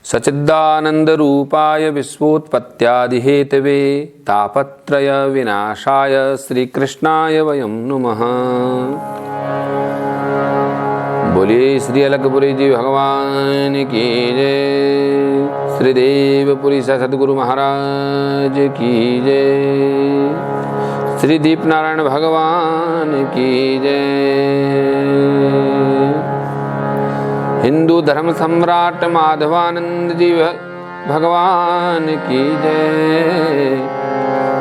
सच्चिदानन्दरूपाय विश्वोत्पत्त्यादिहेतवे तापत्रय विनाशाय श्रीकृष्णाय वयं नुमः। बोलिए श्री अलगपुरी जी भगवान की जय। श्री देवपुरी सद्गुरु महाराज की जय। श्री दीपनारायण भगवान की जय। हिंदू धर्म सम्राट माधवानंद जी भगवान की जय।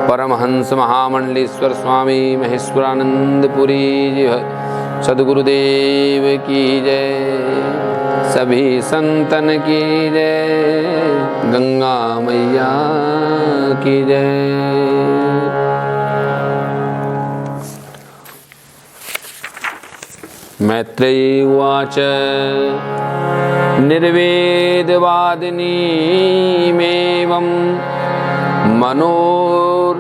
परमहंस महामंडलेश्वर स्वामी महेश्वरानंदपुरी जी सद्गुरुदेव की जय। सभी संतन की जय। गंगा मैया की जय। मैत्रेयी उवाच निर्वेदवादिनीमेवं मनोर्दुहितरं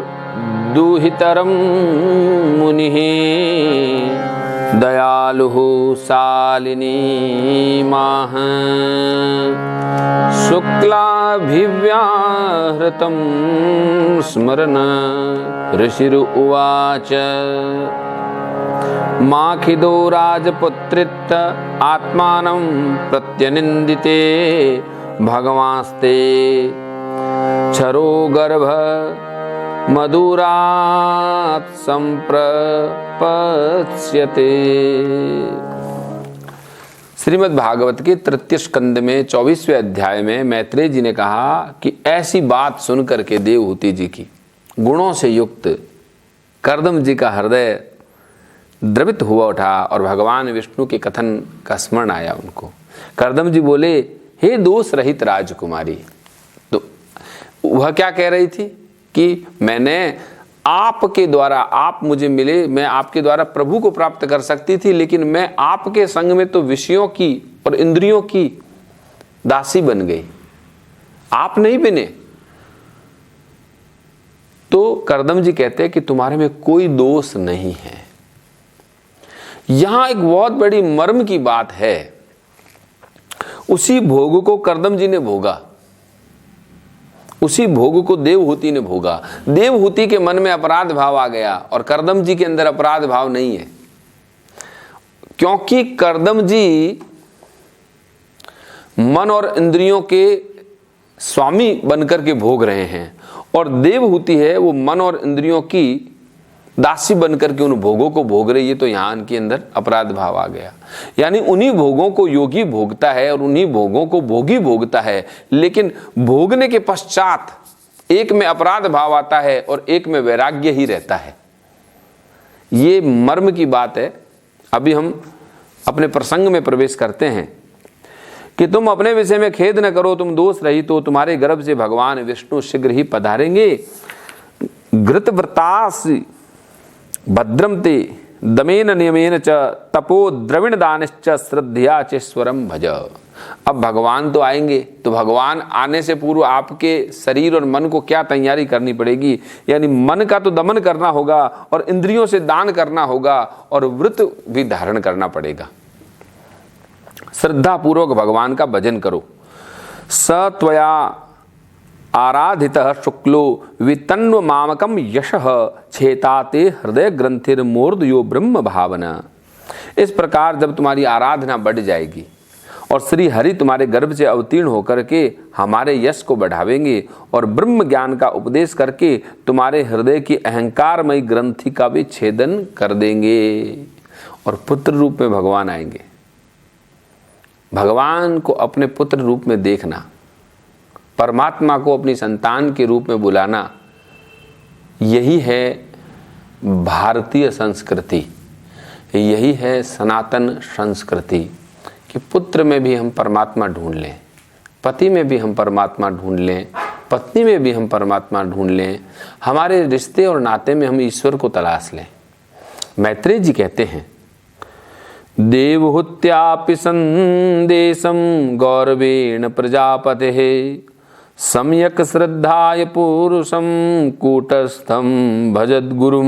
मुनिः दयालुः शालिनी माह शुक्लाभिव्याहृतं स्मरन् ऋषिरुवाच माखिदो राजपुत्रित आत्मानं प्रत्यनिन्दिते भगवास्ते क्षरो गर्भ मधुरात् संप्रपत्स्यते। श्रीमद् भागवत के तृतीय स्कंद में 24वें अध्याय में मैत्रेय जी ने कहा कि ऐसी बात सुनकर के देवहूति जी की गुणों से युक्त कर्दम जी का हृदय द्रवित हुआ उठा और भगवान विष्णु के कथन का स्मरण आया उनको। कर्दम जी बोले, हे दोष रहित राजकुमारी। तो वह क्या कह रही थी कि मैंने आपके द्वारा, आप मुझे मिले, मैं आपके द्वारा प्रभु को प्राप्त कर सकती थी, लेकिन मैं आपके संग में तो विषयों की और इंद्रियों की दासी बन गई, आप नहीं बने। तो कर्दम जी कहते हैं कि तुम्हारे में कोई दोष नहीं है। यहां एक बहुत बड़ी मर्म की बात है। उसी भोग को कर्दम जी ने भोगा, उसी भोग को देवहूति ने भोगा। देवहूति के मन में अपराध भाव आ गया और कर्दम जी के अंदर अपराध भाव नहीं है, क्योंकि कर्दम जी मन और इंद्रियों के स्वामी बनकर के भोग रहे हैं और देवहूति है वो मन और इंद्रियों की दासी बनकर के उन भोगों को भोग रही है। तो यहां उनके अंदर अपराध भाव आ गया। यानी उन्हीं भोगों को योगी भोगता है और उन्हीं भोगों को भोगी भोगता है, लेकिन भोगने के पश्चात एक में अपराध भाव आता है और एक में वैराग्य ही रहता है। ये मर्म की बात है। अभी हम अपने प्रसंग में प्रवेश करते हैं कि तुम अपने विषय में खेद न करो, तुम दोष रहित हो, तुम्हारे गर्भ से भगवान विष्णु शीघ्र ही पधारेंगे। घृतव्रतास भद्रम ते दमेन नियमेन च तपो द्रविण दानश्च श्रद्धया चेश्वरम भज। अब भगवान तो आएंगे, तो भगवान आने से पूर्व आपके शरीर और मन को क्या तैयारी करनी पड़ेगी? यानी मन का तो दमन करना होगा और इंद्रियों से दान करना होगा और व्रत भी धारण करना पड़ेगा। श्रद्धा पूर्वक भगवान का भजन करो। स त्वया आराधितः शुक्लो वितन्व मामकम यशः छेताते हृदय ग्रंथिर मूर्धयो ब्रह्म भावना। इस प्रकार जब तुम्हारी आराधना बढ़ जाएगी और श्री हरि तुम्हारे गर्भ से अवतीर्ण होकर के हमारे यश को बढ़ावेंगे और ब्रह्म ज्ञान का उपदेश करके तुम्हारे हृदय की अहंकारमयी ग्रंथि का भी छेदन कर देंगे और पुत्र रूप में भगवान आएंगे। भगवान को अपने पुत्र रूप में देखना, परमात्मा को अपनी संतान के रूप में बुलाना, यही है भारतीय संस्कृति, यही है सनातन संस्कृति कि पुत्र में भी हम परमात्मा ढूंढ लें, पति में भी हम परमात्मा ढूंढ लें, पत्नी में भी हम परमात्मा ढूंढ लें, हमारे रिश्ते और नाते में हम ईश्वर को तलाश लें। मैत्रेय जी कहते हैं, देवहूत्यापि संदेशम गौरवेण प्रजापतेः सम्यक श्रद्धाय पुरुषम कूटस्थम भजत गुरुम।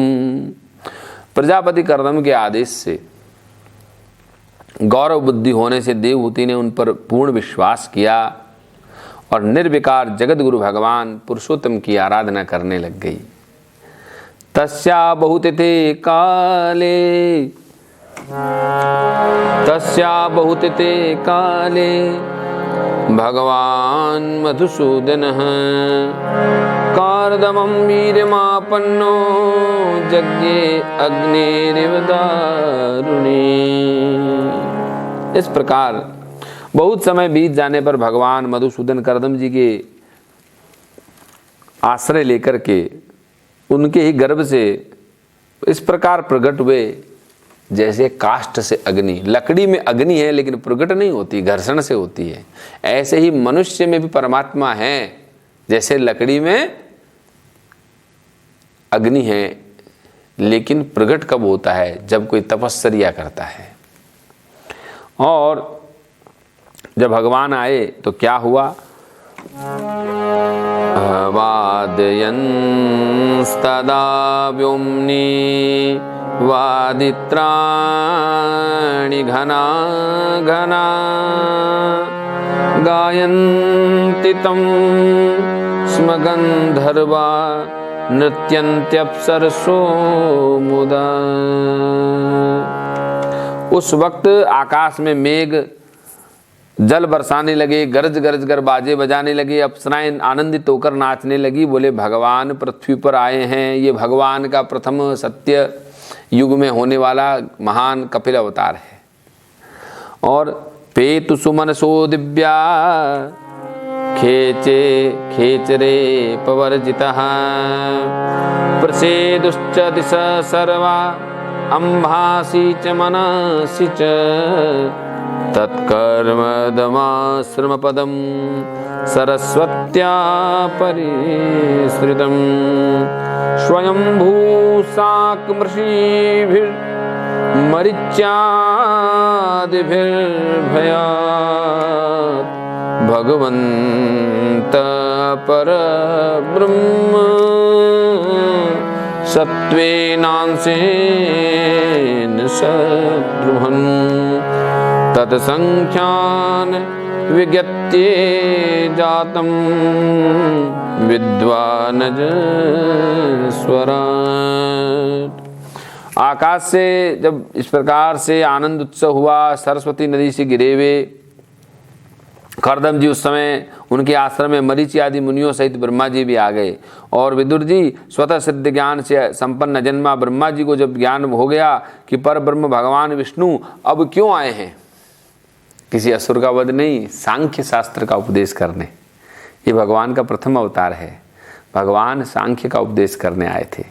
प्रजापति कर्दम के आदेश से गौरव बुद्धि होने से देवहूति ने उन पर पूर्ण विश्वास किया और निर्विकार जगत गुरु भगवान पुरुषोत्तम की आराधना करने लग गई। तस्या बहुतिथे काले भगवान मधुसूदनः कार्दमं वीर्यमापन्नो यज्ञे अग्निरिव दारुणे। इस प्रकार बहुत समय बीत जाने पर भगवान मधुसूदन कर्दम जी के आश्रय लेकर के उनके ही गर्भ से इस प्रकार प्रकट हुए जैसे काष्ठ से अग्नि। लकड़ी में अग्नि है लेकिन प्रकट नहीं होती, घर्षण से होती है। ऐसे ही मनुष्य में भी परमात्मा है, जैसे लकड़ी में अग्नि है लेकिन प्रकट कब होता है? जब कोई तपस्या करता है। और जब भगवान आए तो क्या हुआ? वादयंस्तदा व्योम्नि वादित्राणि घना घना गायन्ति तं स्म गन्धर्वा नृत्यन्त्यप्सरसो मुदा। उस वक्त आकाश में मेघ जल बरसाने लगे, गरज गरज कर बाजे बजाने लगे, अप्सराएं आनंदित होकर नाचने लगी। बोले भगवान पृथ्वी पर आए हैं। ये भगवान का प्रथम सत्य युग में होने वाला महान कपिल अवतार है। और पेतु सुमनसो दिव्या खेचरे पवर्जितः प्रसेदुश्च दिश सर्वा अम्भासी च मनसि च तत्कर्मदमाश्रमपदं सरस्वत्या परिसृतं स्वयंभूशाकमृषीभिर्मरीच्यादिभिर्भयात् भगवन्त परब्रह्म सत्त्वेनांशेन शत्रुघ्न तत्संख्यान विज्ञत्ये जातं विद्वानज स्वराट। आकाश से जब इस प्रकार से आनंद उत्सव हुआ, सरस्वती नदी से गिरे हुए कर्दम जी उस समय उनके आश्रम में मरीचि आदि मुनियों सहित ब्रह्मा जी भी आ गए। और विदुर जी स्वतः सिद्ध ज्ञान से संपन्न जन्मा ब्रह्मा जी को जब ज्ञान हो गया कि पर ब्रह्म भगवान विष्णु अब क्यों आए हैं, किसी असुर का वध नहीं, सांख्य शास्त्र का उपदेश करने। ये भगवान का प्रथम अवतार है। भगवान सांख्य का उपदेश करने आए थे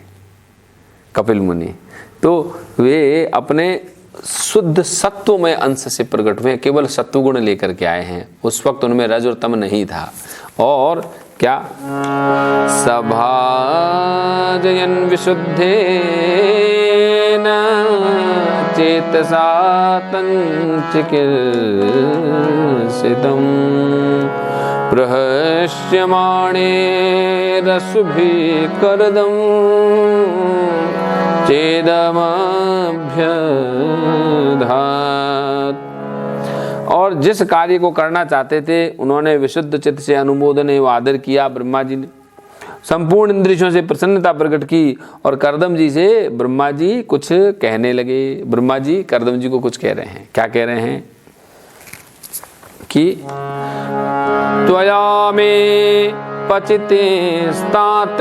कपिल मुनि। तो वे अपने शुद्ध सत्वमय अंश से प्रकट हुए, केवल सत्वगुण लेकर के आए हैं। उस वक्त उनमें रज और तम नहीं था। और क्या सभाजयन विशुद्धेन चेतसा तञ्चिकीर्षितं प्रहस्यमाणे रसुभिः कर्दं चेदमभ्यधात्। और जिस कार्य को करना चाहते थे उन्होंने विशुद्ध चित्त से अनुमोदन एवं आदर किया। ब्रह्मा जी ने संपूर्ण इंद्रियों से प्रसन्नता प्रकट की और कर्दम जी से ब्रह्मा जी कुछ कहने लगे। ब्रह्मा जी कर्दम जी को कुछ कह रहे हैं। क्या कह रहे हैं कि त्वया मे पचिते स्तात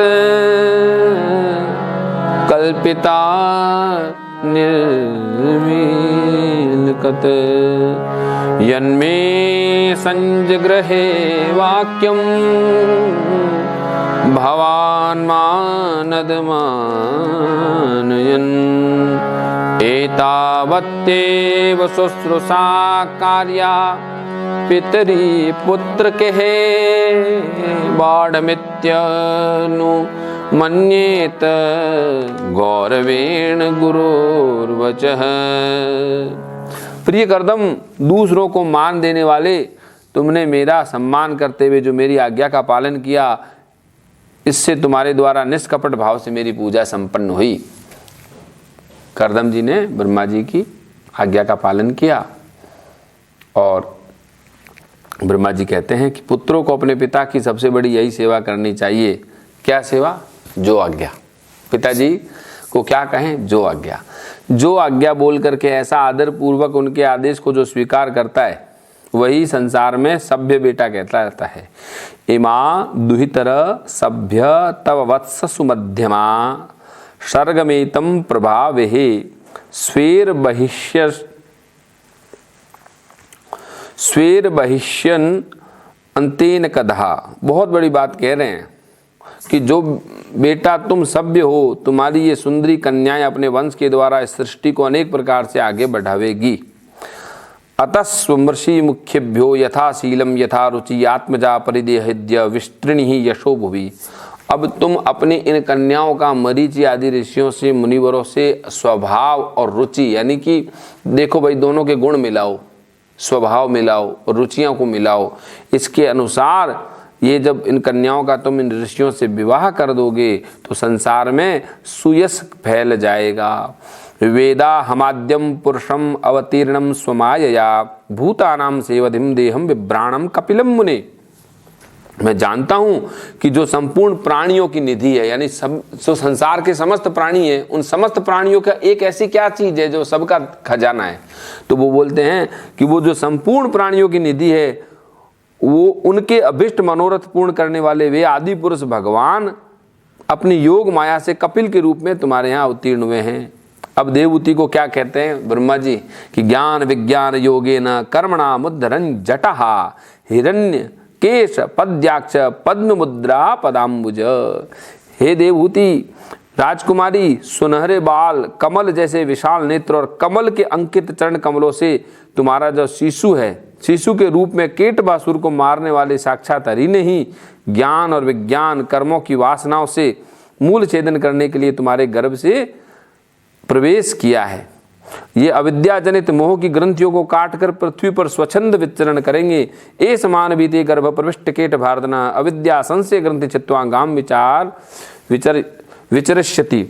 कल्पिता निर्मीलकत यन्मे संजग्रहे वाक्यम भवान् मानदमानयन् एतावत्येव शुश्रूषा कार्या पितरी पुत्र कहे बाढ़मित्यनु मन्येत गौरवेण गुरोर्वचः। प्रिय कर्दम, दूसरों को मान देने वाले, तुमने मेरा सम्मान करते हुए जो मेरी आज्ञा का पालन किया, इससे तुम्हारे द्वारा निष्कपट भाव से मेरी पूजा संपन्न हुई। कर्दम जी ने ब्रह्मा जी की आज्ञा का पालन किया और ब्रह्मा जी कहते हैं कि पुत्रों को अपने पिता की सबसे बड़ी यही सेवा करनी चाहिए। क्या सेवा? जो आज्ञा। पिताजी को क्या कहें? जो आज्ञा। जो आज्ञा बोल करके ऐसा आदर पूर्वक उनके आदेश को जो स्वीकार करता है वही संसार में सभ्य बेटा कहता रहता है। इमा दुहितर सभ्य तव वत्स सुमध्यमा सर्गमेतम प्रभावेहि स्वेर बहिष्यन अंतेन कधा। बहुत बड़ी बात कह रहे हैं कि जो बेटा तुम सभ्य हो, तुम्हारी ये सुंदरी कन्याएं अपने वंश के द्वारा इस सृष्टि को अनेक प्रकार से आगे बढ़ावेगी। अतस्वमर्षि मुख्यभ्यो यथाशीलम यथा रुचि आत्मजा परिदेहद्य विस्तृणी ही यशो भुवि। अब तुम अपनी इन कन्याओं का मरीचि आदि ऋषियों से, मुनिवरों से स्वभाव और रुचि, यानी कि देखो भाई दोनों के गुण मिलाओ, स्वभाव मिलाओ और रुचियों को मिलाओ, इसके अनुसार ये जब इन कन्याओं का तुम इन ऋषियों से विवाह कर दोगे तो संसार में सुयश फैल जाएगा। वेदा हमाद्यम पुरुषम अवतीर्णम स्वमायया भूतानाम सेवधिम देहम विभ्राणम कपिलम मुने। मैं जानता हूं कि जो संपूर्ण प्राणियों की निधि है, यानी सब जो संसार के समस्त प्राणी हैं, उन समस्त प्राणियों का एक ऐसी क्या चीज है जो सबका खजाना है। तो वो बोलते हैं कि वो जो संपूर्ण प्राणियों की निधि है, वो उनके अभिष्ट मनोरथ पूर्ण करने वाले वे आदि पुरुष भगवान अपनी योग माया से कपिल के रूप में तुम्हारे यहाँ अवतीर्ण हुए हैं। अब देवहूति को क्या कहते हैं ब्रह्मा जी कि ज्ञान विज्ञान योगेन कर्मणा मुद्रन जटहा हिरण्य केश पद्याक्ष पद्म मुद्रा पदाम्बुज। हे देवहूति राजकुमारी, सुनहरे बाल, कमल जैसे विशाल नेत्र और कमल के अंकित चरण कमलों से तुम्हारा जो शिशु है, शिशु के रूप में कीटबासुर को मारने वाले साक्षात हरि ने ही ज्ञान और विज्ञान कर्मों की वासनाओं से मूल छेदन करने के लिए तुम्हारे गर्भ से प्रवेश किया है। ये अविद्याजनित मोह की ग्रंथियों को काटकर पृथ्वी पर स्वच्छंद विचरण करेंगे। ए समान बीते गर्भ प्रविष्ट केट भारतना अविद्या संशय ग्रंथि चित्वांगाम विचार विचरिष्यति।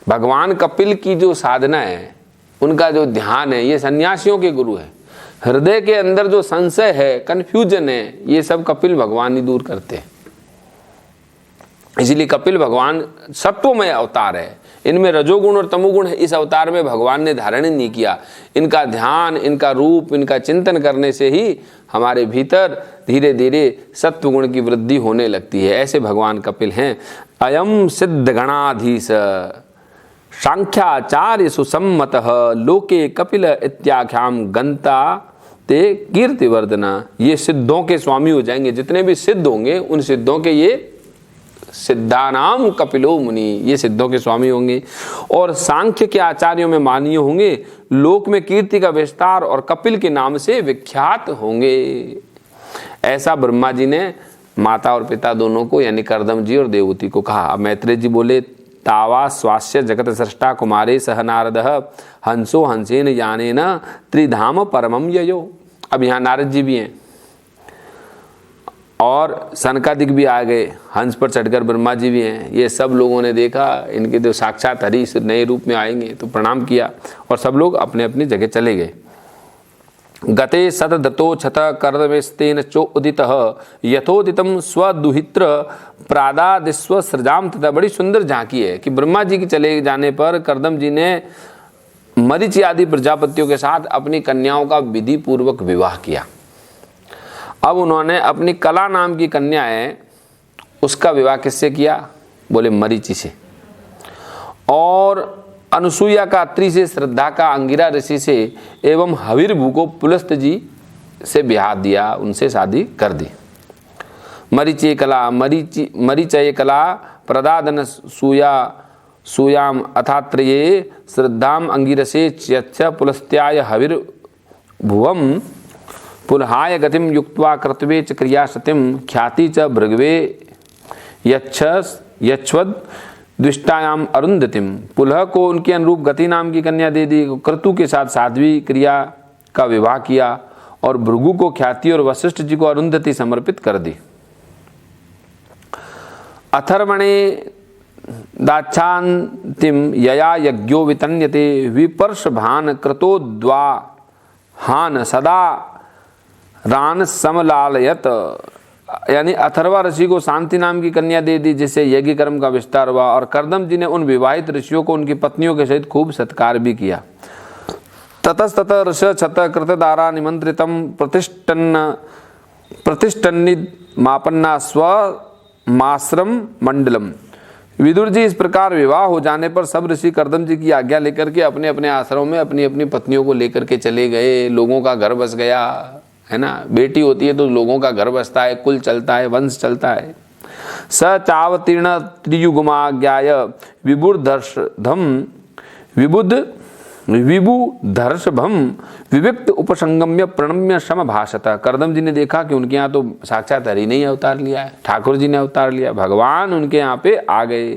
भगवान कपिल की जो साधना है, उनका जो ध्यान है, ये सन्यासियों के गुरु है। हृदय के अंदर जो संशय है, कंफ्यूजन है, ये सब कपिल भगवान ही दूर करते हैं। इसलिए कपिल भगवान सत्वमय अवतार है। इनमें रजोगुण और तमोगुण है, इस अवतार में भगवान ने धारण नहीं किया। इनका ध्यान, इनका रूप, इनका चिंतन करने से ही हमारे भीतर धीरे धीरे सत्वगुण की वृद्धि होने लगती है। ऐसे भगवान कपिल हैं। अयम सिद्ध गणाधीश सांख्याचार्य सुसम्मत लोके कपिल इत्याख्याम गंता ते कीर्तिवर्धना। ये सिद्धों के स्वामी हो जाएंगे। जितने भी सिद्ध होंगे उन सिद्धों के ये सिद्धानाम कपिलो मुनि, ये सिद्धों के स्वामी होंगे और सांख्य के आचार्यों में माननीय होंगे। लोक में कीर्ति का विस्तार और कपिल के नाम से विख्यात होंगे। ऐसा ब्रह्मा जी ने माता और पिता दोनों को, यानी कर्दम जी और देवहूति को कहा। अब मैत्रेय जी बोले तावा स्वास्य जगत सृष्टा कुमारे सह नारद हंसो हंसेन यानेन त्रिधाम परमम ययो। अब यहाँ नारद जी भी हैं और सनकादिक भी आ गए, हंस पर चढ़कर ब्रह्मा जी भी हैं। ये सब लोगों ने देखा इनके तो साक्षात हरि इस नए रूप में आएंगे, तो प्रणाम किया और सब लोग अपने अपनी जगह चले गए। गते सतदतो छत कर्दमेस्तेन चोदितः यथोदितम स्वदुहित्र प्रादादिस्व सृजाम तथा। बड़ी सुंदर झांकी है कि ब्रह्मा जी के चले जाने पर कर्दम जी ने मरीचि आदि प्रजापतियों के साथ अपनी कन्याओं का विधि पूर्वक विवाह किया। अब उन्होंने अपनी कला नाम की कन्या है, उसका विवाह किससे किया? बोले मरीचि से। और अनुसुईया का अत्रि से, श्रद्धा का अंगिरा ऋषि से एवं हविर्भू को पुलस्त जी से ब्याह दिया, उनसे शादी कर दी। मरीचि कला मरीचय कला प्रदादन सूयाम अथात्रये श्रद्धाम अंगिरसे च्यच्छ पुलस्त्याय हविर्भुवम पुलहाय गतिम युक्त्वा कृतवे च क्रिया सतिम ख्याति च भृगवे यच्छवद द्विष्टायाम अरुंधतिम। पुलह को उनके अनुरूप गति नाम की कन्या दे दी। क्रतु के साथ साध्वी क्रिया का विवाह किया और भृगु को ख्याति और वशिष्ठ जी को अरुंधति समर्पित कर दी। अथर्वणे दाच्छान्तिम यया यज्ञो वितन्यते विपर्शभान कृतोद्वाहान सदा रान समलालयत, यानी अथर्वा ऋषि को शांति नाम की कन्या दे दी, जिससे यज्ञ कर्म का विस्तार हुआ। और कर्दम जी ने उन विवाहित ऋषियों को उनकी पत्नियों के सहित खूब सत्कार भी किया। ततस्तत ऋष छत कृतदारा निमंत्रितम प्रतिष्ठन्नि मापन्ना स्वमाश्रम मंडलम। विदुर जी, इस प्रकार विवाह हो जाने पर सब ऋषि कर्दम जी की आज्ञा लेकर के अपने अपने आश्रम में अपनी अपनी पत्नियों को लेकर के चले गए। लोगों का घर बस गया है ना, बेटी होती है तो लोगों का घर बसता है, कुल चलता है, वंश चलता है। स चावतीर्ण त्रियुगमाज्ञाय विबुधर्षभम विविक्त उपसंगम्य प्रणम्य सम भाषत। कर्दम जी ने देखा कि उनके यहाँ तो साक्षात हरि ने ही अवतार लिया है, ठाकुर जी ने अवतार लिया, भगवान उनके यहाँ पे आ गए।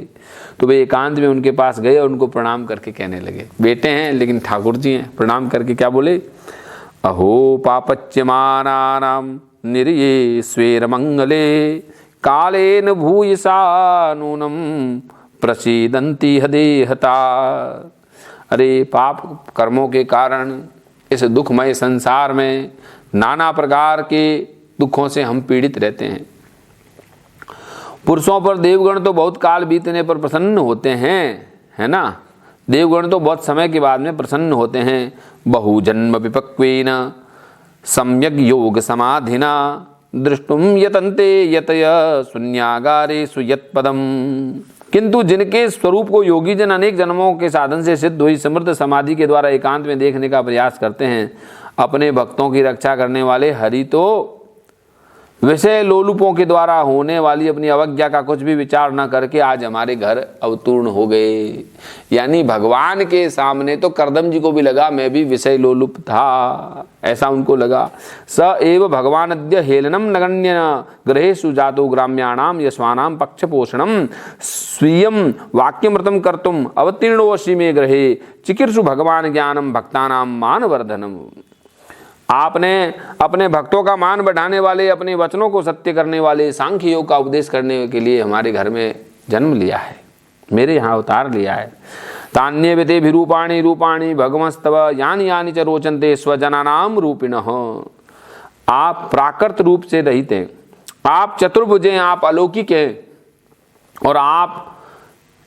तो वे एकांत में उनके पास गए और उनको प्रणाम करके कहने लगे, बेटे हैं लेकिन ठाकुर जी हैं। प्रणाम करके क्या बोले, अहो पापच्यमानानां निर्ये स्वेर मंगले कालेन भूयसा नूनम प्रसीदन्ति हदेहता। अरे पाप कर्मों के कारण इस दुखमय संसार में नाना प्रकार के दुखों से हम पीड़ित रहते हैं। पुरुषों पर देवगण तो बहुत काल बीतने पर प्रसन्न होते हैं, है ना, देवगण तो बहुत समय के बाद में प्रसन्न होते हैं। बहुजन्म विपक्वेन सम्यक योग समाधिना दृष्टुम यतन्ते यतय शून्यागारेषु यत्पदम। किंतु जिनके स्वरूप को योगी जन अनेक जन्मों के साधन से सिद्ध हुई समृद्ध समाधि के द्वारा एकांत में देखने का प्रयास करते हैं, अपने भक्तों की रक्षा करने वाले हरि तो विषय लोलुपों के द्वारा होने वाली अपनी अवज्ञा का कुछ भी विचार न करके आज हमारे घर अवतीर्ण हो गए। यानी भगवान के सामने तो कर्दम जी को भी लगा मैं भी विषय लोलुप था, ऐसा उनको लगा। स एव भगवान अद्य हेलनम नगण्य ग्रहेषु जातो ग्राम्याणाम यश्वानाम पक्ष पोषणम स्वीयम वाक्यमृतम कर्तुम अवतीर्णोऽसि मे ग्रहे चिकीर्षु भगवान ज्ञानम भक्तानाम मानवर्धनम। आपने अपने भक्तों का मान बढ़ाने वाले, अपने वचनों को सत्य करने वाले सांख्य योग का उपदेश करने के लिए हमारे घर में जन्म लिया है, मेरे यहाँ अवतार लिया है। तान्य विते विरूपाणी रूपाणी भगवस्तव यानी यानी च रोचन्ते स्वजनानाम रूपिणः। आप प्राकृत रूप से रहित हैं, आप चतुर्भुज हैं, आप अलौकिक हैं और आप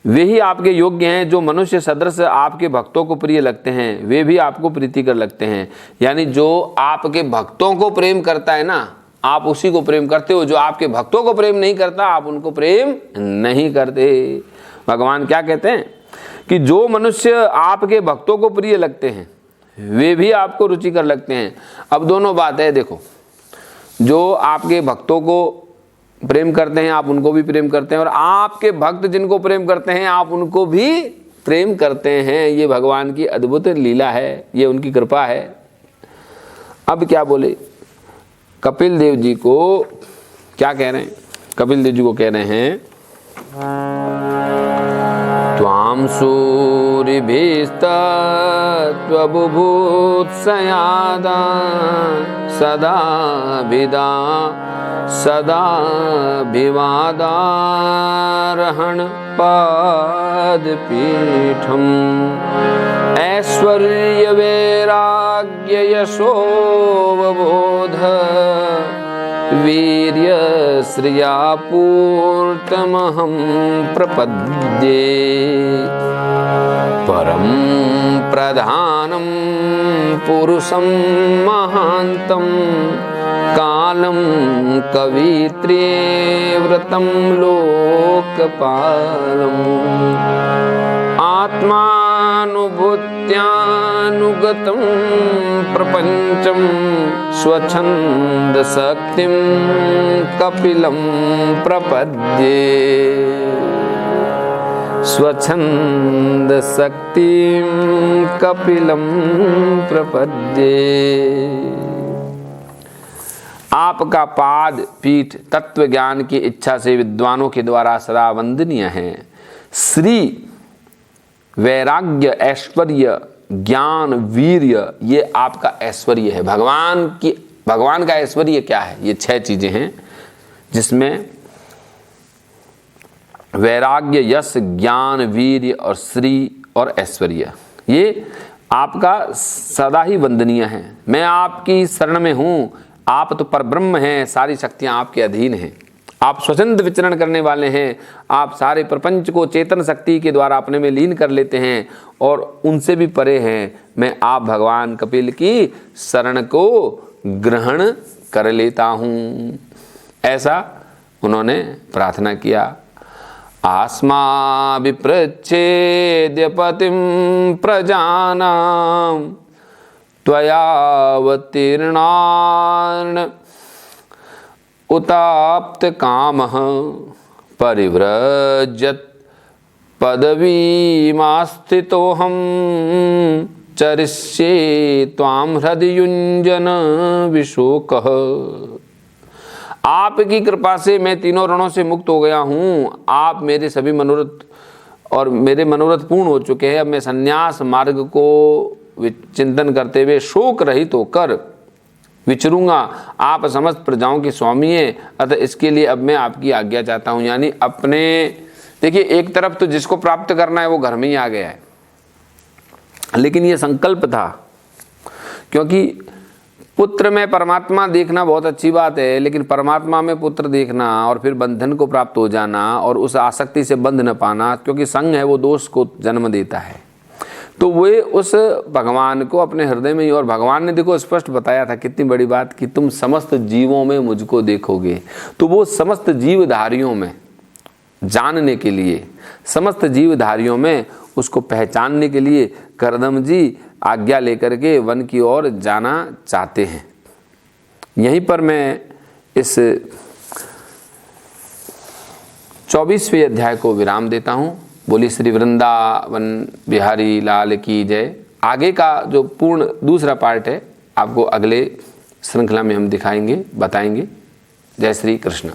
वे ही आपके योग्य हैं जो मनुष्य सदृश आपके भक्तों को प्रिय लगते हैं, वे भी आपको प्रीतिकर लगते हैं। यानी जो आपके भक्तों को प्रेम करता है ना, आप उसी को प्रेम करते हो। जो आपके भक्तों को प्रेम नहीं करता, आप उनको प्रेम नहीं करते। भगवान क्या कहते हैं कि जो मनुष्य आपके भक्तों को प्रिय लगते हैं, वे भी आपको रुचिकर लगते हैं। अब दोनों बात है, देखो, जो आपके भक्तों को प्रेम करते हैं आप उनको भी प्रेम करते हैं, और आपके भक्त जिनको प्रेम करते हैं आप उनको भी प्रेम करते हैं। ये भगवान की अद्भुत लीला है, ये उनकी कृपा है। अब क्या बोले, कपिल देव जी को क्या कह रहे हैं, कपिल देव जी को कह रहे हैं त्वां सूरिभिस्तत्वबुभूत्सयादा सदा विदा सदा विवादारहण पादपीठम ऐश्वर्य वैराग्य यशोवबोध वीर्य श्रियापूर्तमहं प्रपद्ये परम प्रधानं पुरुषं महान्तं कालं कवित्रेव्रतं लोकपालम् आत्मानुभूत्यानुगतं प्रपञ्चं स्वच्छन्दशक्तिं कपिलं प्रपद्ये स्वच्छन्दशक्तिं कपिलं प्रपद्ये। आपका पाद पीठ तत्व ज्ञान की इच्छा से विद्वानों के द्वारा सदा वंदनीय है। श्री वैराग्य ऐश्वर्य ज्ञान वीर्य ये आपका ऐश्वर्य है। भगवान का ऐश्वर्य क्या है, ये 6 चीजें हैं जिसमें वैराग्य यश ज्ञान वीर्य और श्री और ऐश्वर्य, ये आपका सदा ही वंदनीय है। मैं आपकी शरण में हूँ, आप तो परब्रह्म हैं, सारी शक्तियां आपके अधीन हैं, आप स्वतंत्र विचरण करने वाले हैं, आप सारे प्रपंच को चेतन शक्ति के द्वारा अपने में लीन कर लेते हैं और उनसे भी परे हैं। मैं आप भगवान कपिल की शरण को ग्रहण कर लेता हूँ। ऐसा उन्होंने प्रार्थना किया। आस्मा विप्रच्छेद्य पतिं प्रजानां त्वयावतीर्णान् उताप्त कामः परिव्रजत् पदवीमास्थितोऽहं चरिष्ये त्वां हृदि युञ्जन विशोकः। आपकी कृपा से मैं तीनों रणों से मुक्त हो गया हूँ। आप मेरे सभी मनोरथ और मेरे मनोरथ पूर्ण हो चुके हैं। अब मैं संन्यास मार्ग को चिंतन करते हुए शोक रहित होकर विचरूंगा। आप समस्त प्रजाओं के स्वामी हैं, अतः इसके लिए अब मैं आपकी आज्ञा चाहता हूँ। यानी अपने, देखिए एक तरफ तो जिसको प्राप्त करना है वो घर में ही आ गया है, लेकिन ये संकल्प था, क्योंकि पुत्र में परमात्मा देखना बहुत अच्छी बात है, लेकिन परमात्मा में पुत्र देखना और फिर बंधन को प्राप्त हो जाना और उस आसक्ति से बंध न पाना, क्योंकि संग है वो दोष को जन्म देता है। तो वे उस भगवान को अपने हृदय में ही, और भगवान ने देखो स्पष्ट बताया था कितनी बड़ी बात कि तुम समस्त जीवों में मुझको देखोगे। तो वो समस्त जीवधारियों में जानने के लिए, समस्त जीवधारियों में उसको पहचानने के लिए करदम जी आज्ञा लेकर के वन की ओर जाना चाहते हैं। यहीं पर मैं इस 24वें अध्याय को विराम देता हूँ। बोली श्री वृंदावन बिहारी लाल की जय। आगे का जो पूर्ण दूसरा पार्ट है आपको अगले श्रृंखला में हम दिखाएंगे, बताएंगे। जय श्री कृष्ण।